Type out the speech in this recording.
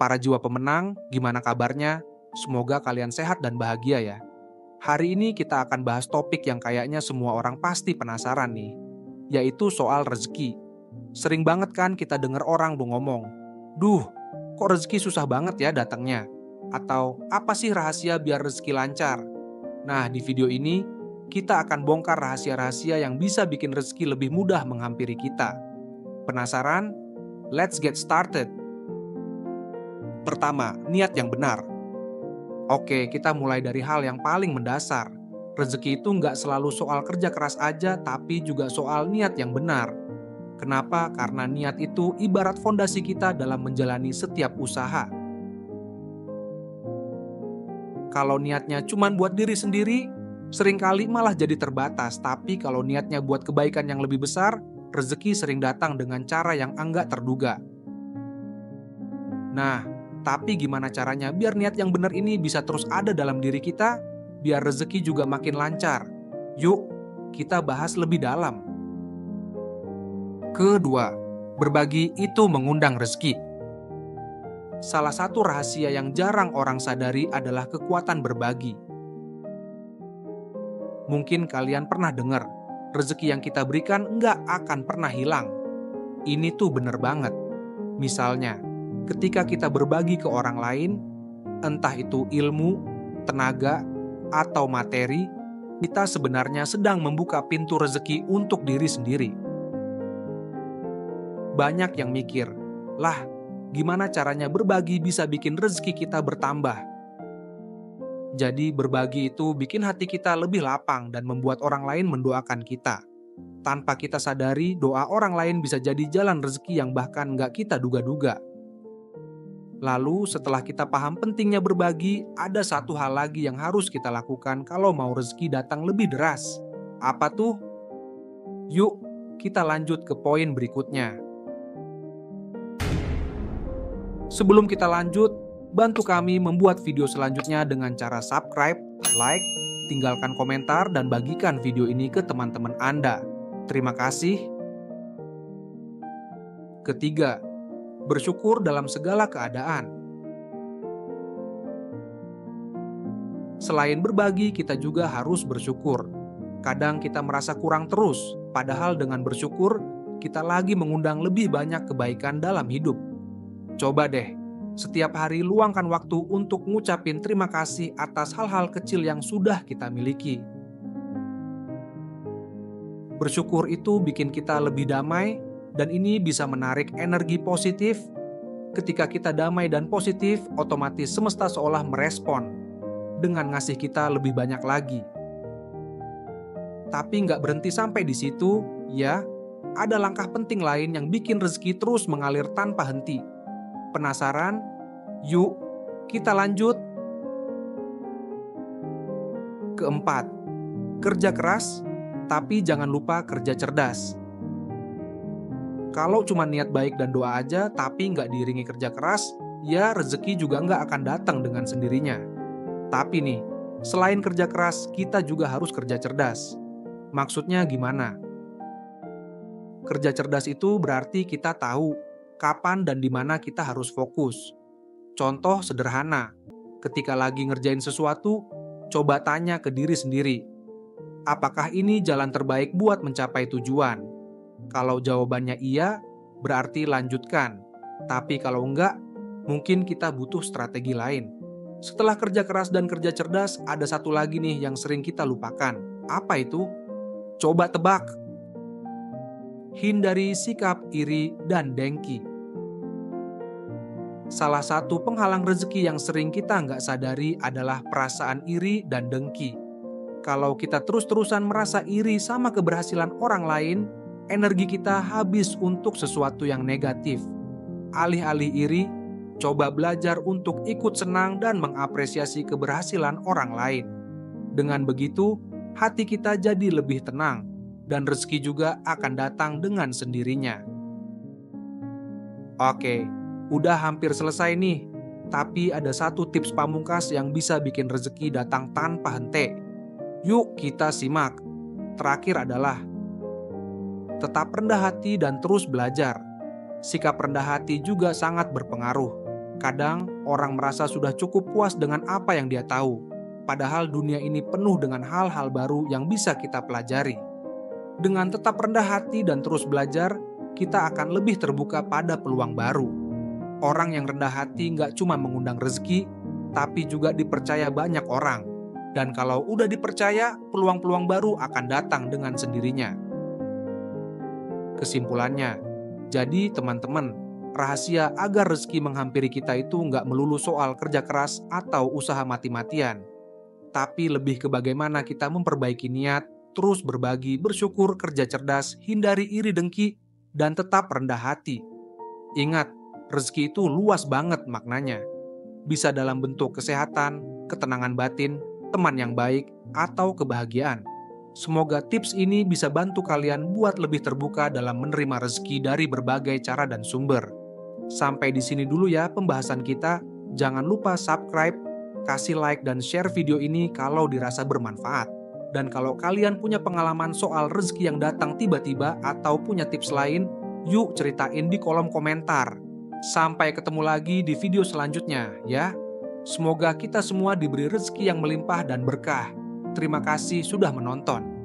Para jiwa pemenang, gimana kabarnya? Semoga kalian sehat dan bahagia ya. Hari ini kita akan bahas topik yang kayaknya semua orang pasti penasaran nih, yaitu soal rezeki. Sering banget kan kita dengar orang ngomong, "Duh, kok rezeki susah banget ya datangnya?" Atau, "Apa sih rahasia biar rezeki lancar?" Nah, di video ini, kita akan bongkar rahasia-rahasia yang bisa bikin rezeki lebih mudah menghampiri kita. Penasaran? Let's get started. Pertama, niat yang benar. Oke, kita mulai dari hal yang paling mendasar. Rezeki itu nggak selalu soal kerja keras aja, tapi juga soal niat yang benar. Kenapa? Karena niat itu ibarat fondasi kita dalam menjalani setiap usaha. Kalau niatnya cuma buat diri sendiri, seringkali malah jadi terbatas. Tapi kalau niatnya buat kebaikan yang lebih besar, rezeki sering datang dengan cara yang enggak terduga. Nah, tapi gimana caranya biar niat yang benar ini bisa terus ada dalam diri kita, biar rezeki juga makin lancar? Yuk, kita bahas lebih dalam. Kedua, berbagi itu mengundang rezeki. Salah satu rahasia yang jarang orang sadari adalah kekuatan berbagi. Mungkin kalian pernah dengar, rezeki yang kita berikan nggak akan pernah hilang. Ini tuh bener banget. Misalnya, ketika kita berbagi ke orang lain, entah itu ilmu, tenaga, atau materi, kita sebenarnya sedang membuka pintu rezeki untuk diri sendiri. Banyak yang mikir, lah, gimana caranya berbagi bisa bikin rezeki kita bertambah? Jadi berbagi itu bikin hati kita lebih lapang dan membuat orang lain mendoakan kita. Tanpa kita sadari, doa orang lain bisa jadi jalan rezeki yang bahkan nggak kita duga-duga. Lalu setelah kita paham pentingnya berbagi, ada satu hal lagi yang harus kita lakukan kalau mau rezeki datang lebih deras. Apa tuh? Yuk, kita lanjut ke poin berikutnya. Sebelum kita lanjut, bantu kami membuat video selanjutnya dengan cara subscribe, like, tinggalkan komentar, dan bagikan video ini ke teman-teman Anda. Terima kasih. Ketiga, bersyukur dalam segala keadaan. Selain berbagi, kita juga harus bersyukur. Kadang kita merasa kurang terus, padahal dengan bersyukur, kita lagi mengundang lebih banyak kebaikan dalam hidup. Coba deh, setiap hari luangkan waktu untuk ngucapin terima kasih atas hal-hal kecil yang sudah kita miliki. Bersyukur itu bikin kita lebih damai, dan ini bisa menarik energi positif. Ketika kita damai dan positif, otomatis semesta seolah merespon dengan ngasih kita lebih banyak lagi. Tapi nggak berhenti sampai di situ, ya. Ada langkah penting lain yang bikin rezeki terus mengalir tanpa henti. Penasaran? Yuk, kita lanjut. Keempat, kerja keras, tapi jangan lupa kerja cerdas. Kalau cuma niat baik dan doa aja, tapi nggak diiringi kerja keras, ya rezeki juga nggak akan datang dengan sendirinya. Tapi nih, selain kerja keras, kita juga harus kerja cerdas. Maksudnya gimana? Kerja cerdas itu berarti kita tahu kapan dan di mana kita harus fokus. Contoh sederhana, ketika lagi ngerjain sesuatu, coba tanya ke diri sendiri, apakah ini jalan terbaik buat mencapai tujuan? Kalau jawabannya iya, berarti lanjutkan. Tapi kalau enggak, mungkin kita butuh strategi lain. Setelah kerja keras dan kerja cerdas, ada satu lagi nih yang sering kita lupakan. Apa itu? Coba tebak. Hindari sikap iri dan dengki. Salah satu penghalang rezeki yang sering kita nggak sadari adalah perasaan iri dan dengki. Kalau kita terus-terusan merasa iri sama keberhasilan orang lain, energi kita habis untuk sesuatu yang negatif. Alih-alih iri, coba belajar untuk ikut senang dan mengapresiasi keberhasilan orang lain. Dengan begitu, hati kita jadi lebih tenang, dan rezeki juga akan datang dengan sendirinya. Oke, udah hampir selesai nih, tapi ada satu tips pamungkas yang bisa bikin rezeki datang tanpa henti. Yuk kita simak. Terakhir adalah tetap rendah hati dan terus belajar. Sikap rendah hati juga sangat berpengaruh. Kadang orang merasa sudah cukup puas dengan apa yang dia tahu, padahal dunia ini penuh dengan hal-hal baru yang bisa kita pelajari. Dengan tetap rendah hati dan terus belajar, kita akan lebih terbuka pada peluang baru. Orang yang rendah hati nggak cuma mengundang rezeki, tapi juga dipercaya banyak orang. Dan kalau udah dipercaya, peluang-peluang baru akan datang dengan sendirinya. Kesimpulannya, jadi teman-teman, rahasia agar rezeki menghampiri kita itu nggak melulu soal kerja keras atau usaha mati-matian, tapi lebih ke bagaimana kita memperbaiki niat, terus berbagi, bersyukur, kerja cerdas, hindari iri dengki, dan tetap rendah hati. Ingat, rezeki itu luas banget maknanya. Bisa dalam bentuk kesehatan, ketenangan batin, teman yang baik, atau kebahagiaan. Semoga tips ini bisa bantu kalian buat lebih terbuka dalam menerima rezeki dari berbagai cara dan sumber. Sampai di sini dulu ya pembahasan kita. Jangan lupa subscribe, kasih like dan share video ini kalau dirasa bermanfaat. Dan kalau kalian punya pengalaman soal rezeki yang datang tiba-tiba atau punya tips lain, yuk ceritain di kolom komentar. Sampai ketemu lagi di video selanjutnya ya. Semoga kita semua diberi rezeki yang melimpah dan berkah. Terima kasih sudah menonton.